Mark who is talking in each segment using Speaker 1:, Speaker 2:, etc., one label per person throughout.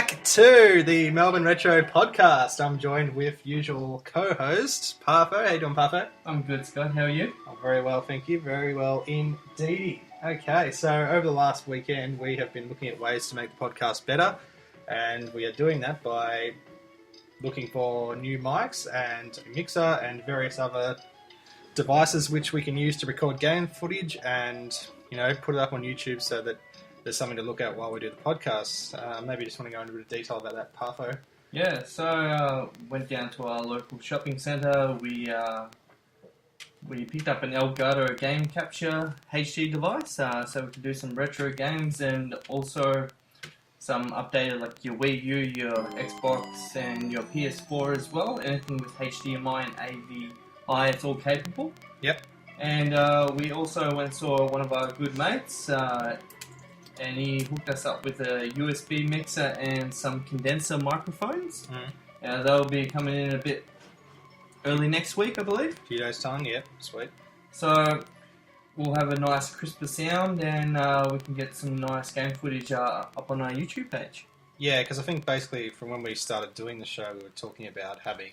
Speaker 1: back to the Melbourne Retro Podcast. I'm joined with usual co-host, Parfo. How you doing, Parfo?
Speaker 2: I'm good, Scott. How are you?
Speaker 1: I'm very well, thank you. Very well indeed. Okay, so over the last weekend, we have been looking at ways to make the podcast better, and we are doing that by looking for new mics and a mixer and various other devices which we can use to record game footage and, put it up on YouTube so that there's something to look at while we do the podcast. Maybe you just want to go into a bit of detail about that, Parfo.
Speaker 2: Yeah, so went down to our local shopping centre. We picked up an Elgato game capture HD device, so we can do some retro games and also some updated like your Wii U, your Xbox, and your PS4 as well. Anything with HDMI and AVI, it's all capable.
Speaker 1: Yep.
Speaker 2: And we also went and saw one of our good mates. And he hooked us up with a USB mixer and some condenser microphones. They'll be coming in a bit early next week, I believe.
Speaker 1: A few days' time, yeah, sweet.
Speaker 2: So we'll have a nice crisper sound and we can get some nice game footage up on our YouTube page.
Speaker 1: Yeah, because I think basically from when we started doing the show, we were talking about having,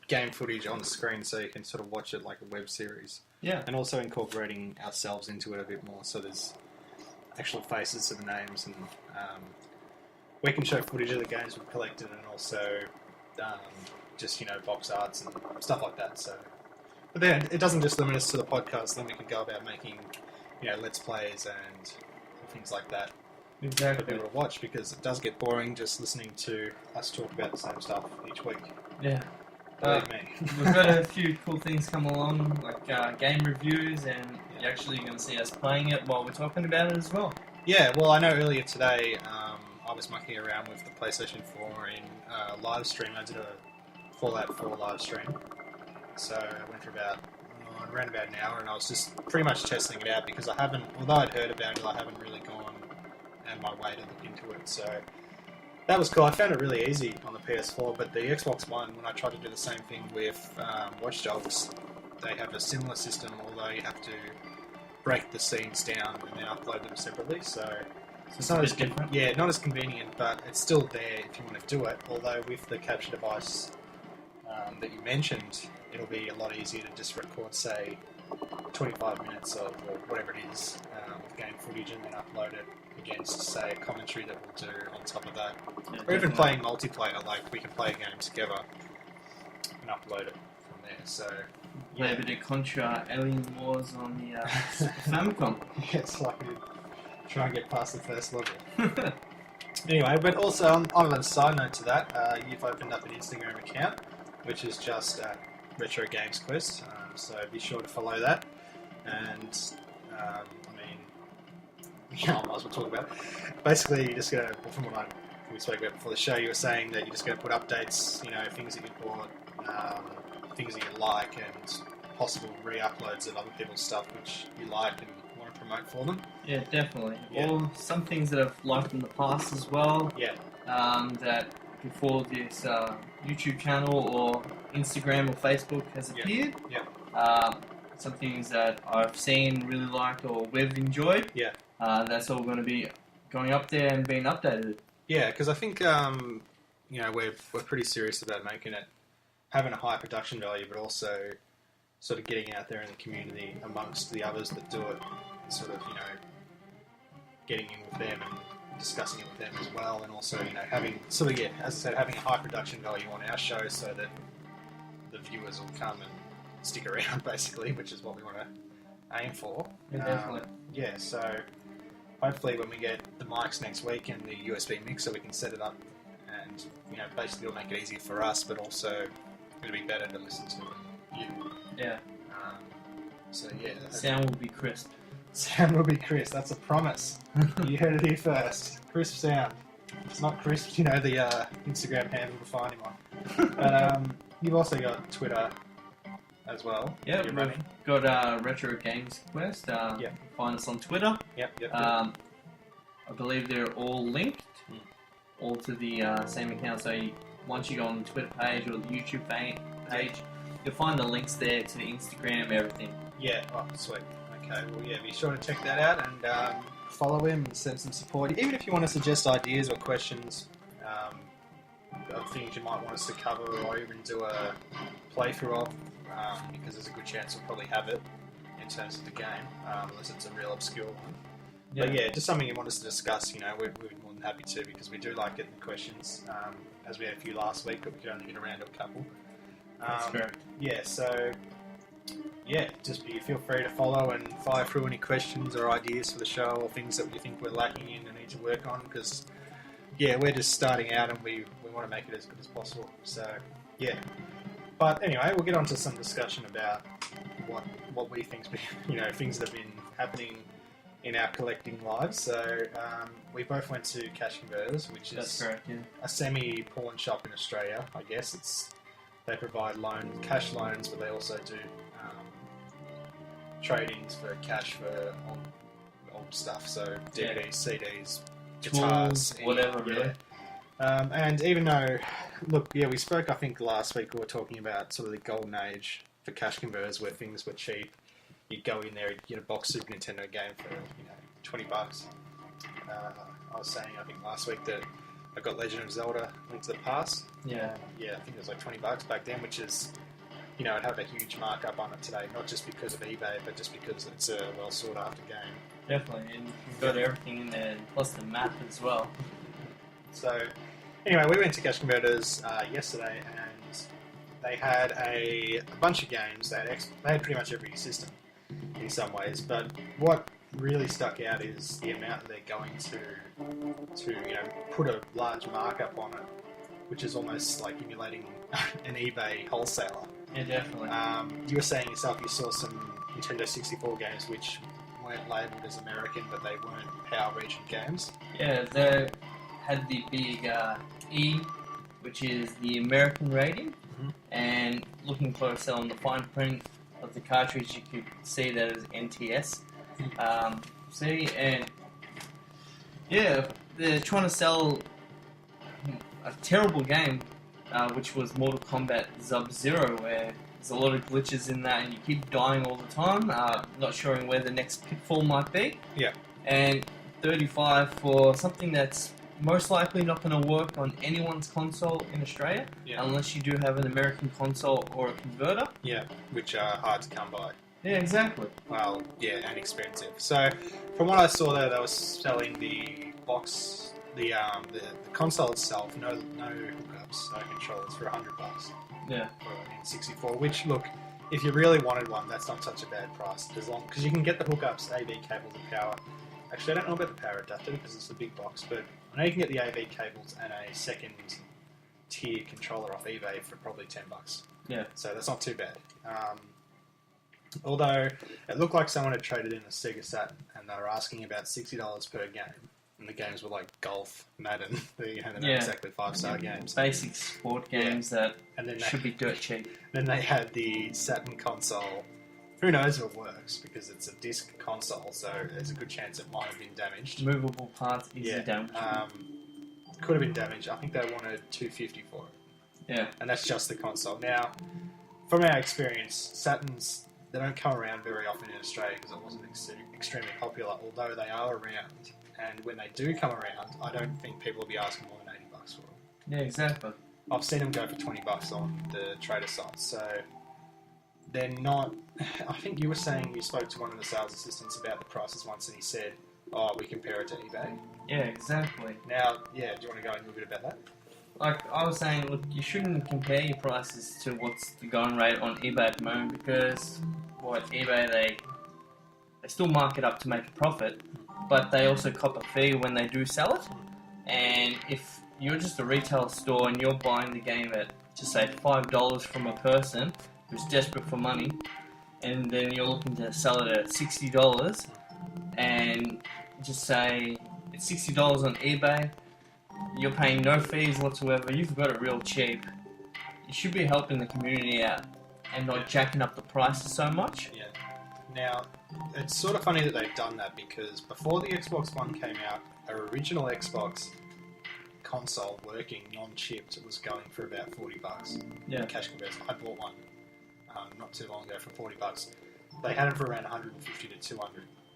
Speaker 1: game footage on the screen so you can sort of watch it like a web series.
Speaker 2: Yeah.
Speaker 1: And also incorporating ourselves into it a bit more, so there's actual faces to the names, and we can show footage of the games we've collected, and also just box arts and stuff like that. So, but then it doesn't just limit us to the podcast. Then we can go about making let's plays and things like that
Speaker 2: Exactly.
Speaker 1: for people to watch, because it does get boring just listening to us talk about the same stuff each week.
Speaker 2: Yeah.
Speaker 1: Believe me.
Speaker 2: We've got a few cool things come along, like game reviews, and you're actually going to see us playing it while we're talking about it as well.
Speaker 1: Yeah, well, I know earlier today I was mucking around with the PlayStation 4 in live stream. I did a Fallout 4 live stream. So I went for around about an hour, and I was just pretty much testing it out because although I'd heard about it, I haven't really gone out of my way to look into it. So that was cool. I found it really easy on the PS4, but the Xbox One, when I tried to do the same thing with Watch Dogs, they have a similar system, although you have to break the scenes down and then upload them separately. So it's not as
Speaker 2: different.
Speaker 1: Yeah, not as convenient, but it's still there if you want to do it. Although with the capture device that you mentioned, it'll be a lot easier to just record, say, 25 minutes of or whatever it is, game footage, and then upload it against, say, a commentary that we'll do on top of that.
Speaker 2: Yeah,
Speaker 1: or even playing multiplayer, like we can play a game together and upload it from there. So
Speaker 2: Play a bit of Contra Alien Wars on the Famicom.
Speaker 1: yes, like we try and get past the first level. Anyway, but also on a side note to that, you've opened up an Instagram account, which is just Retro Games Quest. So be sure to follow that. And I might as well talk about it. Basically, you're just going to, from what we spoke about before the show, you were saying that you're just going to put updates, things that you bought, things that you like, and possible re-uploads of other people's stuff which you like and want to promote for them.
Speaker 2: Yeah, definitely.
Speaker 1: Yeah.
Speaker 2: Or some things that I've liked in the past as well.
Speaker 1: Yeah.
Speaker 2: That before this YouTube channel or Instagram or Facebook has appeared.
Speaker 1: Yeah.
Speaker 2: Some things that I've seen, really liked, or we've enjoyed.
Speaker 1: Yeah.
Speaker 2: That's all going to be going up there and being updated.
Speaker 1: Yeah, because I think we're pretty serious about making it having a high production value, but also sort of getting out there in the community amongst the others that do it, and sort of getting in with them and discussing it with them as well, and also having as I said, having a high production value on our show so that the viewers will come and stick around, basically, which is what we want to aim for.
Speaker 2: Yeah, definitely.
Speaker 1: Yeah, so hopefully when we get the mics next week and the USB mixer, we can set it up, and basically it'll make it easier for us, but also it'll be better to listen to you.
Speaker 2: Yeah.
Speaker 1: So yeah,
Speaker 2: Sound will be crisp.
Speaker 1: sound will be crisp. That's a promise. You heard it here first. Crisp sound. It's not crisp, the Instagram handle to find him on. But you've also got Twitter as well.
Speaker 2: Yeah,
Speaker 1: You're
Speaker 2: we've
Speaker 1: running.
Speaker 2: got Retro Games Quest. Find us on Twitter.
Speaker 1: Yep.
Speaker 2: I believe they're all linked, all to the same account. So once you go on the Twitter page or the YouTube page, you'll find the links there to the Instagram, everything.
Speaker 1: Yeah, oh, sweet. Okay, well, yeah, be sure to check that out, and follow him and send some support. Even if you want to suggest ideas or questions of things you might want us to cover, or even do a playthrough of, because there's a good chance we'll probably have it in terms of the game, unless it's a real obscure one.
Speaker 2: Yeah.
Speaker 1: But yeah, just something you want us to discuss, we're more than happy to, because we do like getting the questions, as we had a few last week, but we could only get around to a couple.
Speaker 2: That's correct.
Speaker 1: Yeah, so just feel free to follow and fire through any questions or ideas for the show, or things that you think we're lacking in and need to work on, because we're just starting out and we want to make it as good as possible. So but anyway, we'll get on to some discussion about what we think's been, things that have been happening in our collecting lives. So we both went to Cash Converters, which
Speaker 2: That's
Speaker 1: is
Speaker 2: correct, yeah.
Speaker 1: a semi-pawn shop in Australia, I guess. They provide cash loans, but they also do trade-ins for cash for old stuff, so DVDs, CDs, guitars,
Speaker 2: tools, whatever, really.
Speaker 1: And even though, we spoke, I think last week we were talking about sort of the golden age for Cash Converters, where things were cheap. You'd go in there, you'd get a box Super Nintendo game for $20. I was saying, I think last week, that I got Legend of Zelda: Link to the Past.
Speaker 2: Yeah.
Speaker 1: I think it was like $20 back then, which is, it'd have a huge markup on it today, not just because of eBay, but just because it's a well sought after game.
Speaker 2: Definitely, and you've got everything in there, plus the map as well.
Speaker 1: So, anyway, we went to Cash Converters yesterday, and they had a bunch of games. They had pretty much every system in some ways, but what really stuck out is the amount that they're going to put a large markup on it, which is almost like emulating an eBay wholesaler.
Speaker 2: Yeah, definitely.
Speaker 1: You were saying yourself you saw some Nintendo 64 games which weren't labelled as American, but they weren't Power Region games.
Speaker 2: Yeah, they had the big E, which is the American rating, and looking closer on the fine print of the cartridge, you could see that it was NTS. They're trying to sell a terrible game, which was Mortal Kombat Sub-Zero, where there's a lot of glitches in that and you keep dying all the time, not sure where the next pitfall might be.
Speaker 1: Yeah.
Speaker 2: And $35 for something that's most likely not going to work on anyone's console in Australia, unless you do have an American console or a converter.
Speaker 1: Yeah, which are hard to come by.
Speaker 2: Yeah, exactly.
Speaker 1: Well, and expensive. So, from what I saw there, they were selling the box, the console itself, no hookups, no controllers, for $100.
Speaker 2: Yeah.
Speaker 1: For an N64. Which, look, if you really wanted one, that's not such a bad price, because you can get the hookups, AV cables, and power. Actually, I don't know about the power adapter because it's a big box, but I know you can get the AV cables and a second tier controller off eBay for probably $10.
Speaker 2: Yeah.
Speaker 1: So that's not too bad. Although it looked like someone had traded in a Sega Saturn and they were asking about $60 per game, and the games were like Golf, Madden, they're not exactly 5-star games.
Speaker 2: Basic sport games that
Speaker 1: and then
Speaker 2: should be dirt cheap.
Speaker 1: Then they had the Saturn console. Who knows if it works, because it's a disc console, so there's a good chance it might have been damaged.
Speaker 2: Movable parts, easy damage.
Speaker 1: Could have been damaged. I think they wanted $250 for it.
Speaker 2: Yeah.
Speaker 1: And that's just the console. Now, from our experience, Saturns, they don't come around very often in Australia because it wasn't extremely popular, although they are around. And when they do come around, I don't think people will be asking more than $80 for them.
Speaker 2: Yeah, exactly.
Speaker 1: I've seen them go for $20 on the trader sites, so they're not... I think you were saying you spoke to one of the sales assistants about the prices once, and he said, we compare it to eBay.
Speaker 2: Yeah, exactly.
Speaker 1: Now, do you want to go in a little bit about that?
Speaker 2: Like I was saying, look, you shouldn't compare your prices to what's the going rate on eBay at the moment, because eBay, they still mark it up to make a profit, but they also cop a fee when they do sell it. And if you're just a retail store and you're buying the game at, just say, $5 from a person who's desperate for money, and then you're looking to sell it at $60, and just say it's $60 on eBay, you're paying no fees whatsoever, you've got it real cheap. You should be helping the community out and not jacking up the prices so much.
Speaker 1: Yeah. Now, it's sort of funny that they've done that, because before the Xbox One came out, our original Xbox console working non-chipped was going for about $40.
Speaker 2: Yeah.
Speaker 1: Cash Converters. I bought one not too long ago for $40. They had it for around $150 to $200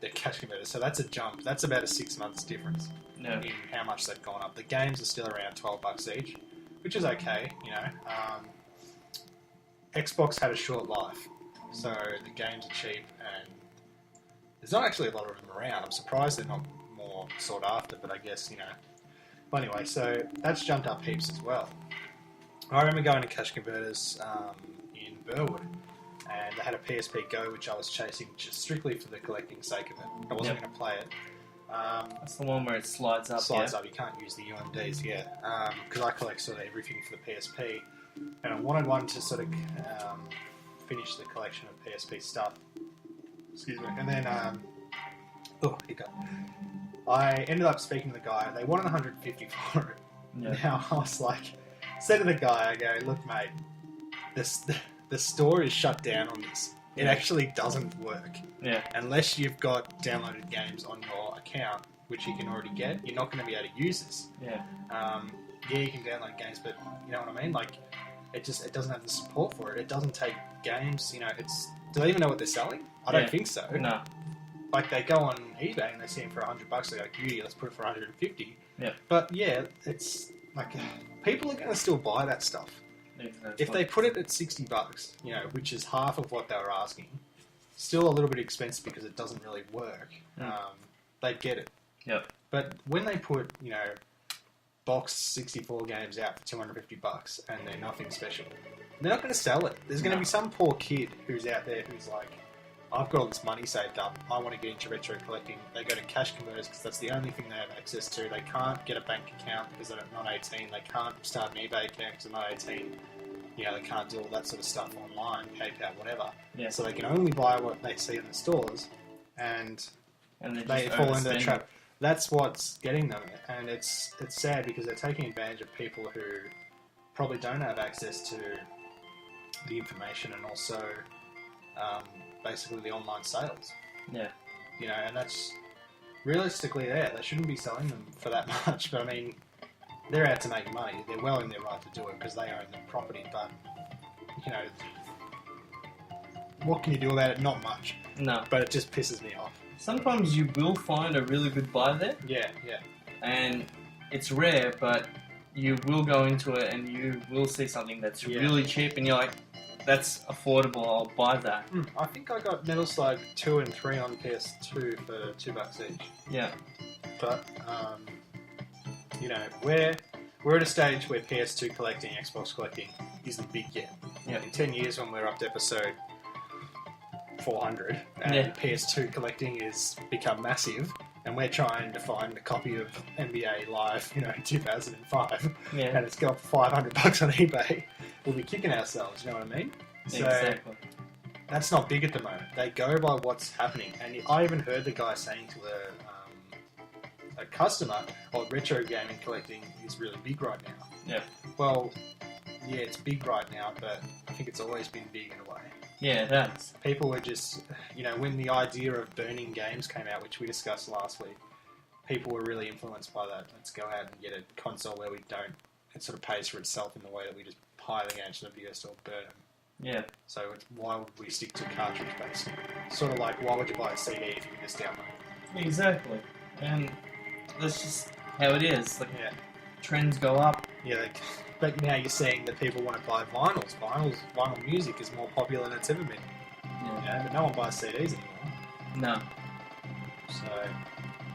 Speaker 1: their cash converters. So that's a jump. That's about a 6 months difference
Speaker 2: Yeah.
Speaker 1: in how much they've gone up. The games are still around $12 each, which is okay, you know. Xbox had a short life, so the games are cheap, and there's not actually a lot of them around. I'm surprised they're not more sought after, but I guess, you know. Well, anyway, so that's jumped up heaps as well. I remember going to Cash Converters in Burwood, and they had a PSP Go, which I was chasing just strictly for the collecting sake of it. I wasn't going to play it.
Speaker 2: That's the one where it slides up.
Speaker 1: Slides up, you can't use the UMDs yet. Because I collect sort of everything for the PSP, and I wanted one to sort of finish the collection of PSP stuff. Excuse me. And then, hiccup. I ended up speaking to the guy. They wanted 150 for it.
Speaker 2: Yeah.
Speaker 1: Now I was like, said to the guy, I go, look, mate, the store is shut down on this. It actually doesn't work.
Speaker 2: Yeah.
Speaker 1: Unless you've got downloaded games on your account, which you can already get, you're not going to be able to use this.
Speaker 2: Yeah.
Speaker 1: Yeah, you can download games, but you know what I mean? Like, it doesn't have the support for it. It doesn't take games, you know, do they even know what they're selling? I don't think so.
Speaker 2: No.
Speaker 1: Like, they go on eBay and they see them for $100, they go, yeah, let's put it for 150.
Speaker 2: Yeah.
Speaker 1: But yeah, it's like, people are going to still buy that stuff. If they put it at $60, you know, which is half of what they were asking, still a little bit expensive because it doesn't really work. They'd get it.
Speaker 2: Yep.
Speaker 1: But when they put, you know, boxed 64 games out for $250 and they're nothing special, they're not going to sell it. There's going to be some poor kid who's out there who's like, I've got all this money saved up, I want to get into retro collecting. They go to Cash Converters because that's the only thing they have access to. They can't get a bank account because they're not 18. They can't start an eBay account because they're not 18. You know, they can't do all that sort of stuff online, PayPal, whatever.
Speaker 2: Yeah.
Speaker 1: So they can only buy what they see in the stores, and they fall into the trap. That's what's getting them, and it's sad because they're taking advantage of people who probably don't have access to the information and also basically the online sales.
Speaker 2: Yeah.
Speaker 1: You know, and that's realistically there. They shouldn't be selling them for that much, but I mean, they're out to make money. They're well in their right to do it because they own the property, but, you know, what can you do about it? Not much.
Speaker 2: No.
Speaker 1: But it just pisses me off.
Speaker 2: Sometimes you will find a really good buy there.
Speaker 1: Yeah, yeah.
Speaker 2: And it's rare, but you will go into it and you will see something that's really cheap and you're like, that's affordable, I'll buy that.
Speaker 1: I think I got Metal Slug 2 and 3 on PS2 for $2 each.
Speaker 2: Yeah.
Speaker 1: But, you know, we're at a stage where PS2 collecting, Xbox collecting is the big get.
Speaker 2: Yeah.
Speaker 1: In 10 years when we're up to episode 400 and PS2 collecting is become massive and we're trying to find a copy of NBA Live, you know, in 2005 and it's got $500 on eBay, we'll be kicking ourselves, you know what I mean?
Speaker 2: Exactly.
Speaker 1: So that's not big at the moment. They go by what's happening, and I even heard the guy saying to a customer, "Oh, retro gaming collecting is really big right now."
Speaker 2: Yeah.
Speaker 1: Well, yeah, it's big right now, but I think it's always been big in a way.
Speaker 2: Yeah, it has.
Speaker 1: People were just, you know, when the idea of burning games came out, which we discussed last week, people were really influenced by that. Let's go out and get a console where we don't. It sort of pays for itself in the way that we just hire the games to the video store, burn them.
Speaker 2: Yeah.
Speaker 1: So why would we stick to cartridge based? Sort of like, why would you buy a CD if you can just download it?
Speaker 2: Exactly. And that's just how it is. Like, trends go up.
Speaker 1: Yeah, but now you're seeing that people want to buy vinyls. Vinyl music is more popular than it's ever been.
Speaker 2: Yeah.
Speaker 1: You know, but no one buys CDs anymore.
Speaker 2: No.
Speaker 1: So,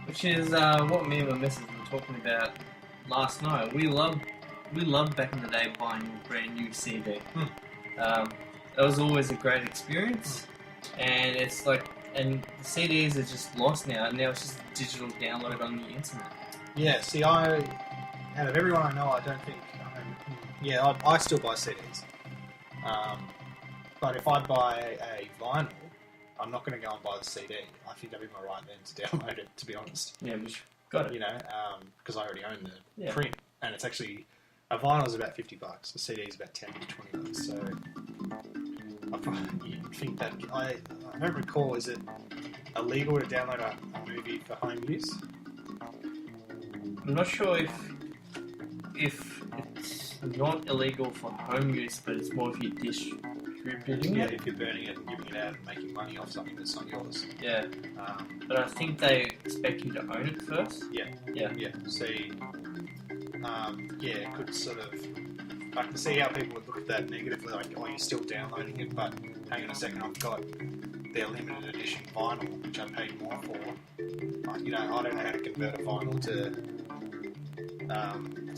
Speaker 2: which is what me and my missus were talking about last night. We loved back in the day buying a brand new CD. That was always a great experience, and it's like, and the CDs are just lost now, and now it's just a digital download on the internet.
Speaker 1: Yeah, see, out of everyone I know, I don't think, I still buy CDs. But if I buy a vinyl, I'm not going to go and buy the CD. I think that'd be my right then to download it, to be honest.
Speaker 2: Yeah, which got it.
Speaker 1: You know, because I already own the print, and it's actually, a vinyl is about $50, a CD is about $10 to $20. So you'd think that I don't recall. Is it illegal to download a movie for home use?
Speaker 2: I'm not sure if it's not illegal for home use, but it's more if you repeating
Speaker 1: Yeah,
Speaker 2: it.
Speaker 1: if you're burning it and giving it out and making money off something that's not yours.
Speaker 2: Yeah, but I think they expect you to own it first.
Speaker 1: Yeah. See, it could sort of. I can see how people would look at that negatively, like, oh, you're still downloading it, but hang on a second, I've got their limited edition vinyl, which I paid more for. I don't know how to convert a vinyl to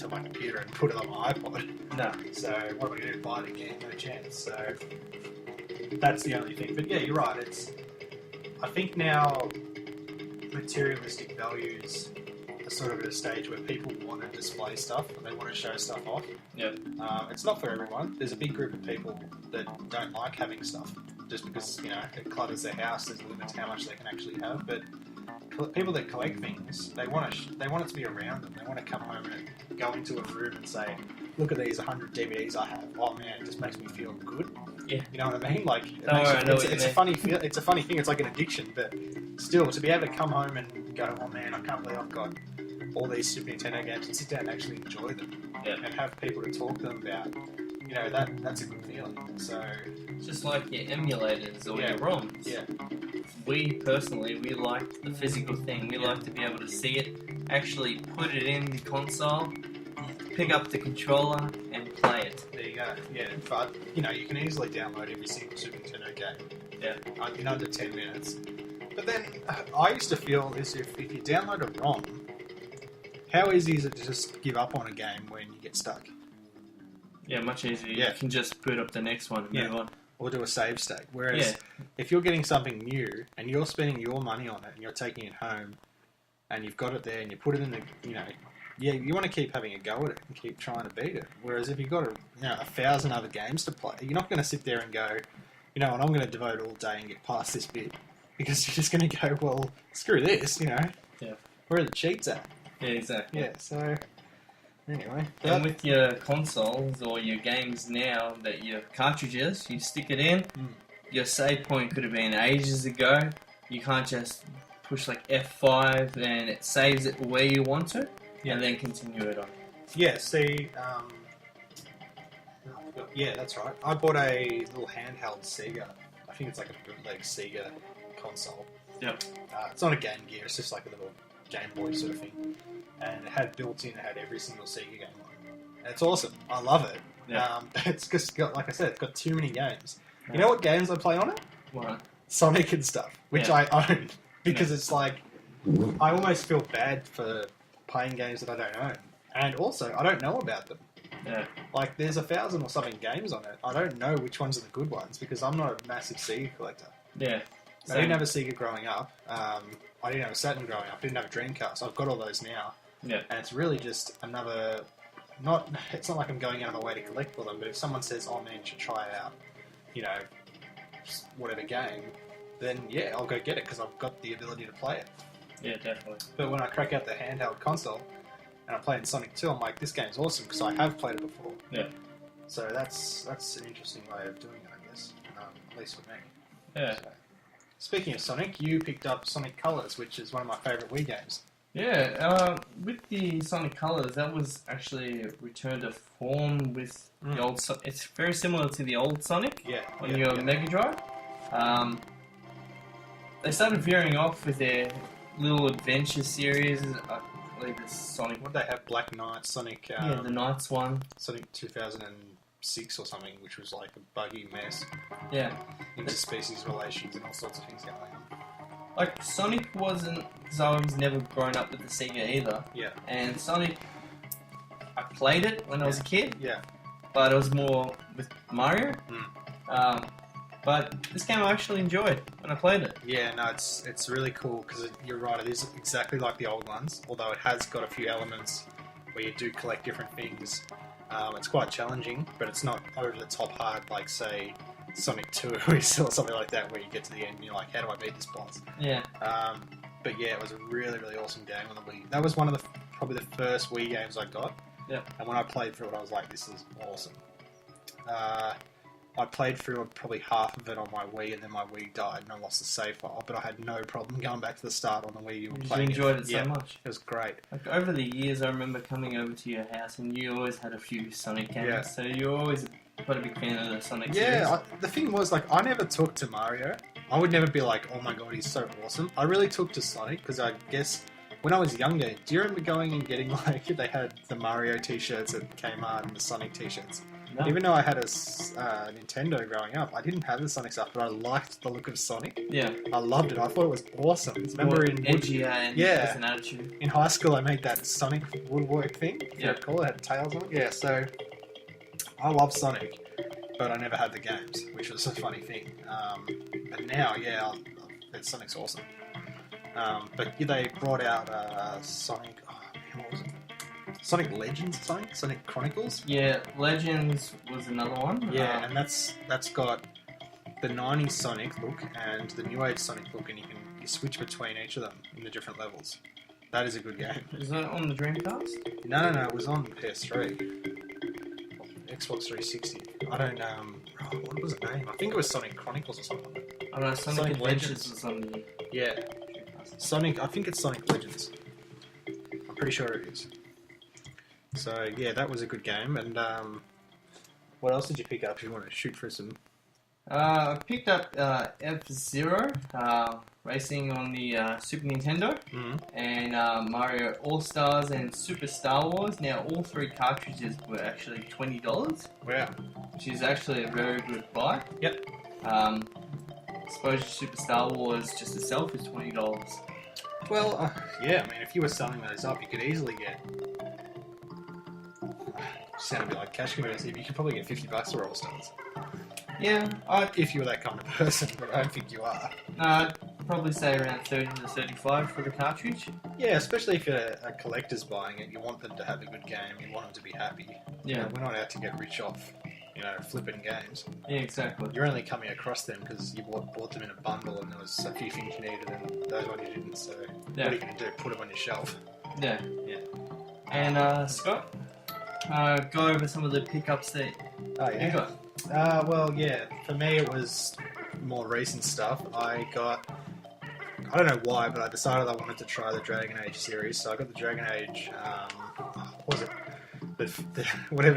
Speaker 1: my computer and put it on my iPod.
Speaker 2: No.
Speaker 1: So what am I going to do? Buy it again? No chance. So that's the only thing. But yeah, you're right. I think now materialistic values are sort of at a stage where people want to display stuff and they want to show stuff off.
Speaker 2: Yeah.
Speaker 1: It's not for everyone. There's a big group of people that don't like having stuff just because, it clutters their house. There's limits how much they can actually have. But people that collect things, they want it to be around them. They want to come home and go into a room and say, look at these 100 DVDs I have. Oh man, it just makes me feel good.
Speaker 2: Yeah.
Speaker 1: You know what I mean? Like,
Speaker 2: it's
Speaker 1: a funny thing. It's like an addiction, but still, to be able to come home and go, oh man, I can't believe I've got all these Super Nintendo games, and sit down and actually enjoy them, and have people to talk to them about. That's a good feeling. So
Speaker 2: just like your emulators or your ROMs.
Speaker 1: Yeah.
Speaker 2: We personally, we like the physical thing. We like to be able to see it, actually put it in the console, pick up the controller, and play it.
Speaker 1: There you go. Yeah, but you can easily download every single Super Nintendo game.
Speaker 2: Yeah.
Speaker 1: In under 10 minutes. But then I used to feel as if you download a ROM, how easy is it to just give up on a game when you get stuck?
Speaker 2: Yeah, much easier.
Speaker 1: Yeah.
Speaker 2: You can just boot up the next one and move on.
Speaker 1: Or do a save state. Whereas if you're getting something new and you're spending your money on it and you're taking it home and you've got it there and you put it in the, you want to keep having a go at it and keep trying to beat it. Whereas if you've got 1,000 other games to play, you're not going to sit there and go, and I'm going to devote all day and get past this bit, because you're just going to go, well, screw this,
Speaker 2: Yeah.
Speaker 1: Where are the cheats at?
Speaker 2: Yeah, exactly.
Speaker 1: Yeah, so anyway.
Speaker 2: And with your consoles or your games now, that your cartridges, you stick it in, your save point could have been ages ago. You can't just push like F5 and it saves it where you want to, and then continue it on.
Speaker 1: Yeah, see, that's right. I bought a little handheld Sega. I think it's like a bootleg Sega console.
Speaker 2: Yep.
Speaker 1: It's not a Game Gear, it's just like a little Game Boy sort of thing. And it had built-in, it had every single Sega game on it. And it's awesome. I love it.
Speaker 2: Yeah.
Speaker 1: It's just got, like I said, it's got too many games. You know what games I play on it?
Speaker 2: What?
Speaker 1: Sonic and stuff, which I own. Because it's like, I almost feel bad for playing games that I don't own. And also, I don't know about them.
Speaker 2: Yeah.
Speaker 1: Like, there's 1,000 or something games on it. I don't know which ones are the good ones, because I'm not a massive Sega collector.
Speaker 2: Yeah.
Speaker 1: I didn't have a Sega growing up. I didn't have a Saturn growing up. I didn't have a Dreamcast. I've got all those now.
Speaker 2: Yeah.
Speaker 1: And it's really just another... It's not like I'm going out of my way to collect for them, but if someone says, oh man, you should try out, whatever game, then yeah, I'll go get it, because I've got the ability to play it.
Speaker 2: Yeah, definitely.
Speaker 1: But when I crack out the handheld console, and I'm playing Sonic 2, I'm like, this game's awesome, because I have played it before.
Speaker 2: Yeah.
Speaker 1: So that's an interesting way of doing it, I guess. At least for me.
Speaker 2: Yeah.
Speaker 1: So, speaking of Sonic, you picked up Sonic Colors, which is one of my favourite Wii games.
Speaker 2: Yeah, with the Sonic Colors, that was actually returned to form with the old... It's very similar to the old Sonic on your Mega Drive. They started veering off with their little adventure series. I believe it's Sonic...
Speaker 1: What did they have? Black Knight, Sonic...
Speaker 2: the Knights one.
Speaker 1: Sonic 2006 or something, which was like a buggy mess.
Speaker 2: Yeah.
Speaker 1: Interspecies relations and all sorts of things going on.
Speaker 2: Like, Sonic wasn't... Because I was never grown up with the Sega either.
Speaker 1: Yeah.
Speaker 2: And Sonic... I played it when I was a kid.
Speaker 1: Yeah.
Speaker 2: But it was more with Mario. But this game I actually enjoyed when I played it.
Speaker 1: Yeah, no, it's really cool, because you're right, it is exactly like the old ones, although it has got a few elements where you do collect different things. It's quite challenging, but it's not over the top hard like, say, Sonic 2 or something like that, where you get to the end and you're like, how do I beat this boss?
Speaker 2: Yeah.
Speaker 1: But yeah, it was a really, really awesome game on the Wii. That was one of probably the first Wii games I got.
Speaker 2: Yeah.
Speaker 1: And when I played through it, I was like, this is awesome. I played through probably half of it on my Wii, and then my Wii died, and I lost the save file. But I had no problem going back to the start on the Wii. You
Speaker 2: enjoyed it so much.
Speaker 1: It was great.
Speaker 2: Like, over the years, I remember coming over to your house, and you always had a few Sonic games.
Speaker 1: Yeah.
Speaker 2: So you were always quite a big fan of the Sonic series.
Speaker 1: Yeah, the thing was, like, I never took to Mario. I would never be like, oh my god, he's so awesome. I really took to Sonic because I guess when I was younger, do you remember going and getting, like, they had the Mario t-shirts at Kmart and the Sonic t-shirts?
Speaker 2: No.
Speaker 1: Even though I had a Nintendo growing up, I didn't have the Sonic stuff, but I liked the look of Sonic.
Speaker 2: Yeah.
Speaker 1: I loved it. I thought it was awesome. Remember in
Speaker 2: edgy and
Speaker 1: Yeah.
Speaker 2: as an attitude.
Speaker 1: in high school, I made that Sonic woodwork thing.
Speaker 2: Yeah.
Speaker 1: Cool. It had tails on it. Yeah, so I love Sonic, but I never had the games, which was a funny thing. But now, yeah, Sonic's awesome. But they brought out Sonic. Oh, man, what was it? Sonic Legends, Sonic Chronicles.
Speaker 2: Yeah, Legends was another one.
Speaker 1: Yeah, and that's got the '90s Sonic look and the New Age Sonic look, and you switch between each of them in the different levels. That is a good game.
Speaker 2: Is that on the Dreamcast?
Speaker 1: No, it was on PS3, Xbox 360. I don't what was the name? I think it was Sonic Chronicles or something.
Speaker 2: I don't know, Sonic Adventures
Speaker 1: Legends.
Speaker 2: was on the
Speaker 1: Yeah,
Speaker 2: Dreamcast.
Speaker 1: Sonic. I think it's Sonic Legends. I'm pretty sure it is. So yeah, that was a good game. And what else did you pick up? If you want to shoot for some.
Speaker 2: I picked up F-Zero Racing on the Super Nintendo and Mario All-Stars and Super Star Wars. Now, all three cartridges were actually $20,
Speaker 1: Wow.
Speaker 2: which is actually a very good buy.
Speaker 1: Yep.
Speaker 2: Suppose Super Star Wars just itself is $20.
Speaker 1: Well, yeah. I mean, if you were selling those up, you could easily get. Sound a bit like cash converters. You could probably get $50 for All Stars.
Speaker 2: Yeah,
Speaker 1: If you were that kind of person, but I don't think you are.
Speaker 2: I'd probably say around 30 to 35 for the cartridge.
Speaker 1: Yeah, especially if you're a collector's buying it, you want them to have a good game, you want them to be happy.
Speaker 2: Yeah.
Speaker 1: You know, we're not out to get rich off, flipping games.
Speaker 2: Yeah, exactly.
Speaker 1: You're only coming across them because you bought them in a bundle and there was a few things you needed and those ones you didn't, so
Speaker 2: Yeah.
Speaker 1: what are you going to do? Put them on your shelf?
Speaker 2: Yeah.
Speaker 1: Yeah.
Speaker 2: And Scott, go over some of the pickups that
Speaker 1: Oh,
Speaker 2: you
Speaker 1: yeah.
Speaker 2: got.
Speaker 1: Well, yeah, for me it was more recent stuff. I don't know why, but I decided I wanted to try the Dragon Age series, so I got the Dragon Age, what was it? The whatever.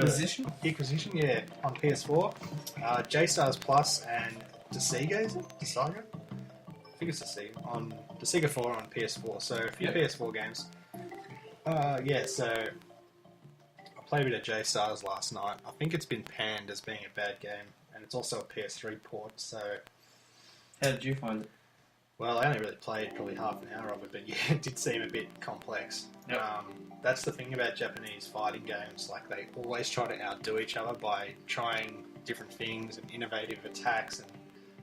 Speaker 1: Inquisition, yeah, on PS4. J-Stars Plus and Desiga, is it? Desiga? I think it's Desiga. On Desiga 4 on PS4, so a few PS4 games. Yeah, so I played a bit of J-Stars last night. I think it's been panned as being a bad game, and it's also a PS3 port, so...
Speaker 2: How did you find it?
Speaker 1: Well, I only really played probably half an hour of it, but yeah, it did seem a bit complex.
Speaker 2: Yep.
Speaker 1: That's the thing about Japanese fighting games, like they always try to outdo each other by trying different things and innovative attacks and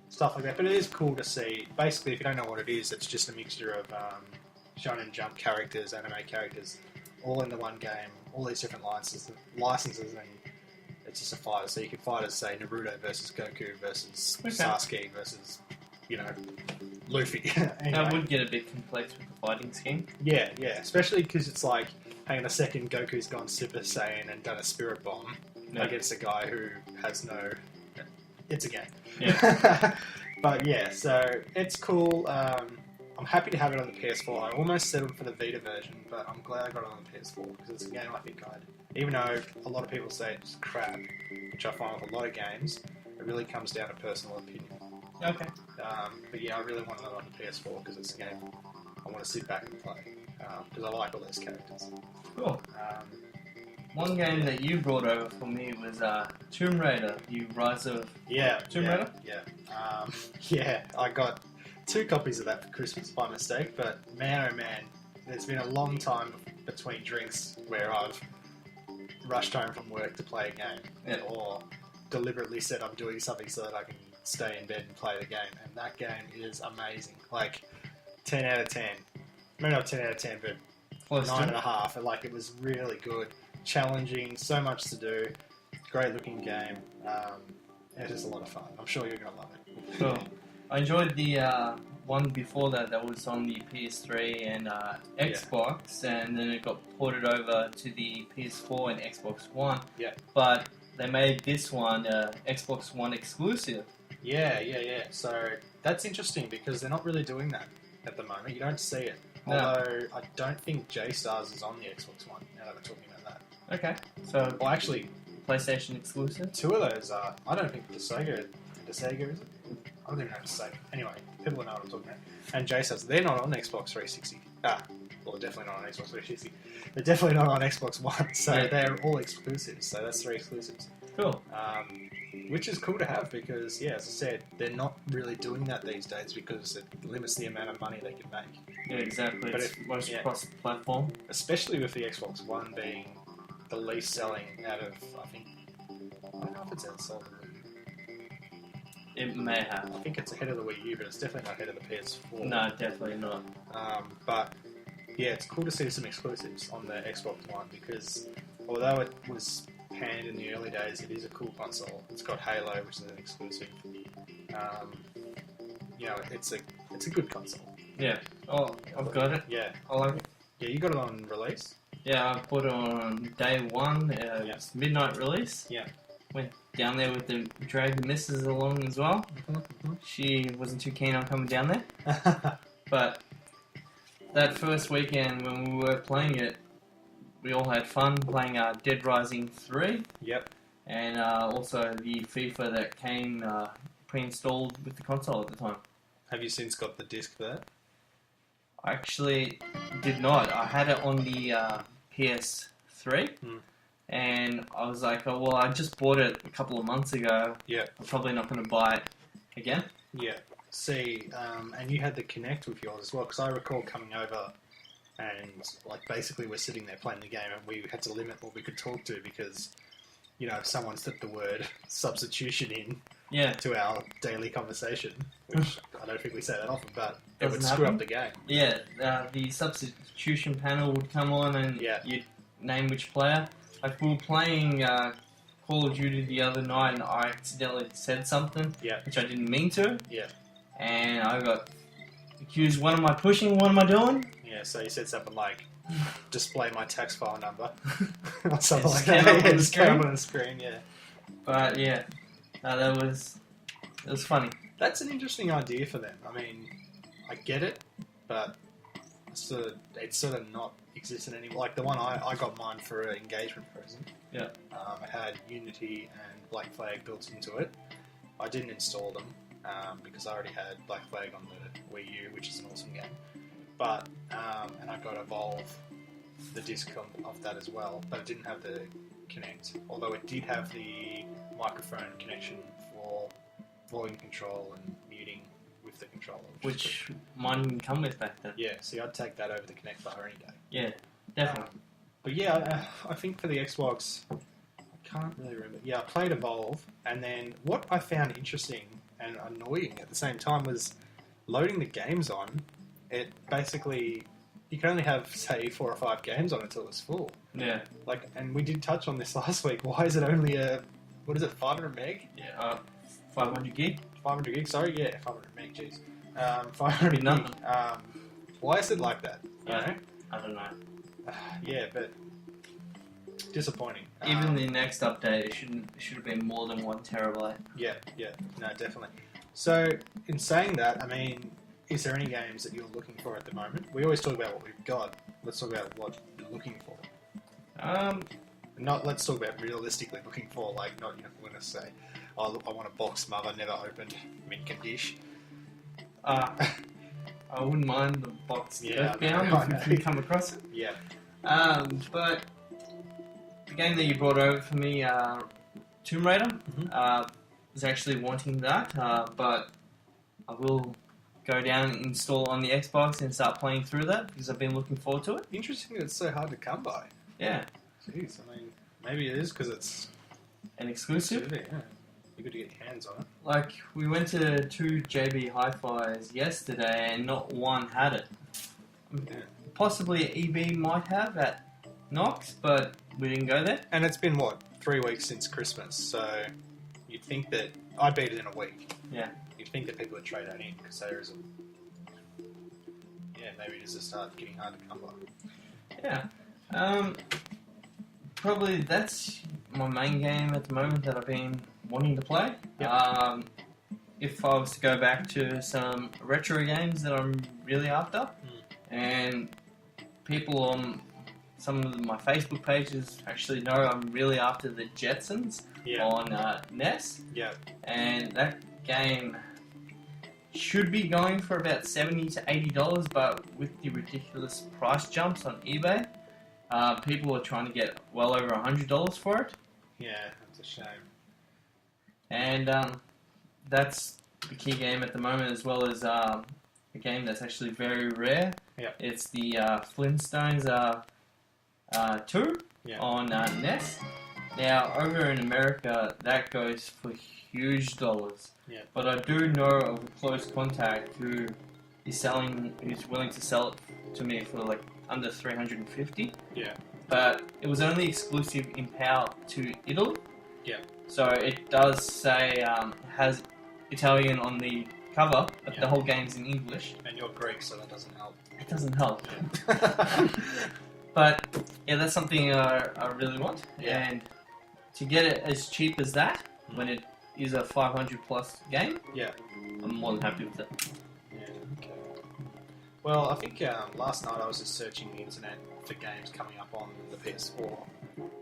Speaker 1: stuff like that, but it is cool to see. Basically, if you don't know what it is, it's just a mixture of Shonen Jump characters, anime characters, all in the one game, all these different licenses, and it's just a fighter. So you can fight as, say, Naruto versus Goku versus Sasuke versus, Luffy. Anyway.
Speaker 2: That would get a bit complex with the fighting scheme.
Speaker 1: Yeah, especially because it's like, hang on a second, Goku's gone Super Saiyan and done a Spirit Bomb against a guy who has no... It's a game.
Speaker 2: Yeah.
Speaker 1: But yeah, so it's cool. I'm happy to have it on the PS4. I almost settled for the Vita version, but I'm glad I got it on the PS4 because it's a game I think even though a lot of people say it's crap, which I find with a lot of games, it really comes down to personal opinion.
Speaker 2: Okay.
Speaker 1: But yeah, I really want it on the PS4 because it's a game I want to sit back and play because I like all those characters.
Speaker 2: Cool. One game that you brought over for me was Tomb Raider, You Rise of Tomb Raider?
Speaker 1: Yeah. Yeah, I got 2 copies of that for Christmas by mistake, but man oh man, there's been a long time between drinks where I've rushed home from work to play a game or deliberately said I'm doing something so that I can stay in bed and play the game, and that game is amazing. Like, 10 out of 10. Maybe not 10 out of 10, but
Speaker 2: Close
Speaker 1: 9.5. And, like, it was really good. Challenging, so much to do. Great looking game. It's just a lot of fun. I'm sure you're going to love it.
Speaker 2: Cool. I enjoyed the one before that was on the PS3 and Xbox, and then it got ported over to the PS4 and Xbox One.
Speaker 1: Yeah.
Speaker 2: But they made this one Xbox One exclusive.
Speaker 1: Yeah. So that's interesting because they're not really doing that at the moment. You don't see it.
Speaker 2: No.
Speaker 1: Although I don't think J-Stars is on the Xbox One now that we're talking about that.
Speaker 2: Okay. So
Speaker 1: Well, actually,
Speaker 2: PlayStation exclusive.
Speaker 1: 2 of those are. I don't think the Sega is it? I don't even know how to say. Anyway, people know what I'm talking about. And Jay says they're not on Xbox 360. Well, definitely not on Xbox 360. They're definitely not on Xbox One. So they're all exclusives. So that's 3 exclusives.
Speaker 2: Cool.
Speaker 1: Which is cool to have because, yeah, as I said, they're not really doing that these days because it limits the amount of money they can make.
Speaker 2: Yeah, exactly.
Speaker 1: But
Speaker 2: it's most cross-platform.
Speaker 1: Especially with the Xbox One being the least selling out of, I think, I don't know if it's outsold the Wii U.
Speaker 2: It may have.
Speaker 1: I think it's ahead of the Wii U, but it's definitely not ahead of the PS4.
Speaker 2: No, definitely not.
Speaker 1: But yeah, it's cool to see some exclusives on the Xbox One because although it was panned in the early days, it is a cool console. It's got Halo, which is an exclusive. You know, it's a good console.
Speaker 2: Yeah. Oh, I've got it.
Speaker 1: Yeah.
Speaker 2: I like it.
Speaker 1: Yeah, you got it on release.
Speaker 2: Yeah, I put it on day one. It's midnight release.
Speaker 1: Yeah.
Speaker 2: Went down there with dragged the missus along as well. She wasn't too keen on coming down there. But that first weekend when we were playing it, we all had fun playing Dead Rising 3.
Speaker 1: Yep.
Speaker 2: And also the FIFA that came pre-installed with the console at the time.
Speaker 1: Have you since got the disc there?
Speaker 2: I actually did not. I had it on the PS3. And I was like, oh, well, I just bought it a couple of months ago.
Speaker 1: Yeah.
Speaker 2: I'm probably not going to buy it again.
Speaker 1: Yeah. See, and you had the Kinect with yours as well, because I recall coming over and, like, basically we're sitting there playing the game and we had to limit what we could talk to because, you know, if someone slipped the word substitution in to our daily conversation, which I don't think we say that often, but it would screw up the game.
Speaker 2: Yeah, the substitution panel would come on and you'd name which player. Like, we were playing Call of Duty the other night and I accidentally said something, which I didn't mean to.
Speaker 1: Yeah.
Speaker 2: And I got accused, what am I pushing, what am I doing?
Speaker 1: Yeah, so you said something like, display my tax file number. Or something like
Speaker 2: that.
Speaker 1: It just came up on the screen, yeah.
Speaker 2: But, yeah, it was funny.
Speaker 1: That's an interesting idea for them. I mean, I get it, but it's sort of not existent anymore. Like the one I got mine for an engagement present.
Speaker 2: Yeah.
Speaker 1: It had Unity and Black Flag built into it. I didn't install them because I already had Black Flag on the Wii U, which is an awesome game. But and I got Evolve, the disc of that as well, but it didn't have the Kinect. Although it did have the microphone connection for volume control and muting with the controller.
Speaker 2: Which mine didn't come with back then.
Speaker 1: Yeah, see, I'd take that over the Kinect bar any day.
Speaker 2: Yeah, definitely.
Speaker 1: But yeah, I think for the Xbox, I can't really remember. Yeah, I played Evolve, and then what I found interesting and annoying at the same time was loading the games on. It basically, you can only have, say, 4 or 5 games on until it's full.
Speaker 2: Yeah.
Speaker 1: Like, and we did touch on this last week. Why is it only 500 meg?
Speaker 2: Yeah, 500 gig?
Speaker 1: 500 gig, sorry, yeah, 500 meg, jeez. 500 gig. Why is it like that? You know?
Speaker 2: I don't know.
Speaker 1: Yeah, but disappointing.
Speaker 2: Even the next update, it should have been more than 1 terabyte.
Speaker 1: Yeah, no, definitely. So, in saying that, I mean, is there any games that you're looking for at the moment? We always talk about what we've got. Let's talk about what you're looking for. Let's talk about realistically looking for, like, not, you know, we're going to say, oh, I want a box mother never opened, mint condition.
Speaker 2: I wouldn't mind the box
Speaker 1: Earthbound
Speaker 2: if you come across it.
Speaker 1: Yeah.
Speaker 2: But the game that you brought over for me, Tomb Raider, was actually wanting that, but I will go down and install on the Xbox and start playing through that because I've been looking forward to it.
Speaker 1: Interesting that it's so hard to come by.
Speaker 2: Yeah.
Speaker 1: Jeez, I mean, maybe it is because it's
Speaker 2: an exclusive.
Speaker 1: Yeah. Be good to get your hands on it.
Speaker 2: Like, we went to 2 JB Hi-Fis yesterday and not one had it. Yeah. Possibly EB might have at Knox, but we didn't go there.
Speaker 1: And it's been, 3 weeks since Christmas, so you'd think that... I beat it in a week.
Speaker 2: Yeah.
Speaker 1: You'd think that people would trade that in, because there is a... Yeah, maybe it is just start getting hard to come by.
Speaker 2: Yeah. Probably that's my main game at the moment that I've been wanting to play. Yep. If I was to go back to some retro games that I'm really after, and people on some of my Facebook pages actually know I'm really after the Jetsons on NES.
Speaker 1: Yeah.
Speaker 2: And that game should be going for about $70 to $80, but with the ridiculous price jumps on eBay, people are trying to get well over $100 for it.
Speaker 1: Yeah, that's a shame.
Speaker 2: And that's the key game at the moment, as well as a game that's actually very rare.
Speaker 1: Yep.
Speaker 2: It's the Flintstones 2 on NES. Now, over in America, that goes for huge dollars.
Speaker 1: Yeah.
Speaker 2: But I do know of a close contact who's willing to sell it to me for like under $350.
Speaker 1: Yeah.
Speaker 2: But it was only exclusive in PAL to Italy.
Speaker 1: Yeah.
Speaker 2: So it does say has Italian on the cover, but the whole game's in English.
Speaker 1: And you're Greek, so that doesn't help.
Speaker 2: It doesn't help.
Speaker 1: Yeah.
Speaker 2: But yeah, that's something I really want.
Speaker 1: Yeah.
Speaker 2: And to get it as cheap as that, when it is a 500 plus game, I'm more than happy with it.
Speaker 1: Yeah, okay. Well, I think last night I was just searching the internet for games coming up on the PS4.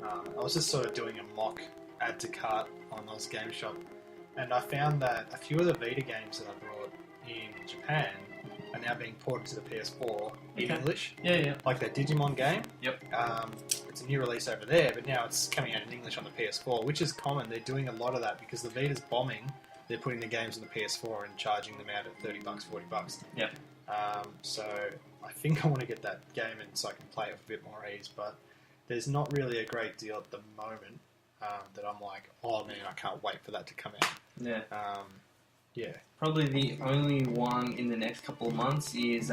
Speaker 1: I was just sort of doing a mock add to cart on Oz Game Shop, and I found that a few of the Vita games that I brought in Japan are now being ported to the PS4 in English.
Speaker 2: Yeah.
Speaker 1: Like that Digimon game.
Speaker 2: Yep.
Speaker 1: It's a new release over there, but now it's coming out in English on the PS4, which is common. They're doing a lot of that because the Vita's bombing. They're putting the games on the PS4 and charging them out at $30, $40.
Speaker 2: Yep.
Speaker 1: So I think I want to get that game in so I can play it with a bit more ease, but there's not really a great deal at the moment that I'm like, oh man, I can't wait for that to come out.
Speaker 2: Yeah.
Speaker 1: Yeah.
Speaker 2: Probably the only one in the next couple of months is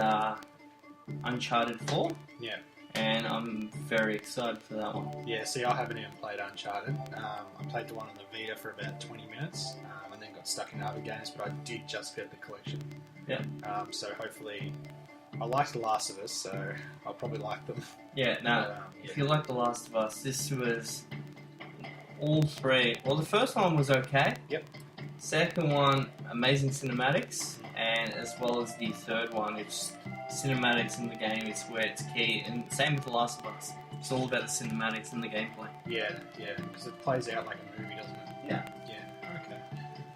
Speaker 2: Uncharted 4.
Speaker 1: Yeah.
Speaker 2: And I'm very excited for that one.
Speaker 1: Yeah, see, I haven't even played Uncharted. I played the one on the Vita for about 20 minutes and then got stuck in other games, but I did just get the collection.
Speaker 2: Yeah.
Speaker 1: So hopefully, I like The Last of Us, so I'll probably like them.
Speaker 2: Yeah, now, if you like The Last of Us, this was all three. Well, the first one was okay.
Speaker 1: Yep.
Speaker 2: Second one, amazing cinematics, and as well as the third one, it's cinematics in the game is where it's key, and same with The Last of Us. It's all about the cinematics and the gameplay.
Speaker 1: Yeah, because it plays out like a movie, doesn't it?
Speaker 2: Yeah.
Speaker 1: Yeah, okay.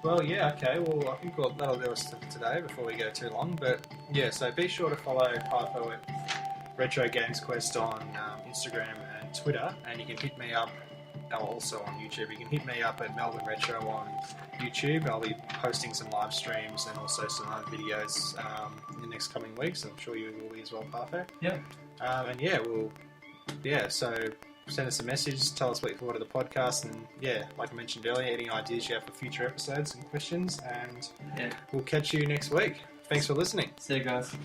Speaker 1: Well, yeah, okay. Well, I think that'll do us today before we go too long. But yeah, so be sure to follow Hypo at Retro Games Quest on Instagram and Twitter, and you can hit me up also on YouTube. You can hit me up at Melbourne Retro on YouTube. I'll be posting some live streams and also some other videos in the next coming weeks. I'm sure you will be as well, Parfait.
Speaker 2: Yeah.
Speaker 1: So send us a message, tell us what you thought of the podcast, and yeah, like I mentioned earlier, any ideas you have for future episodes and questions, and we'll catch you next week. Thanks for listening.
Speaker 2: See you guys.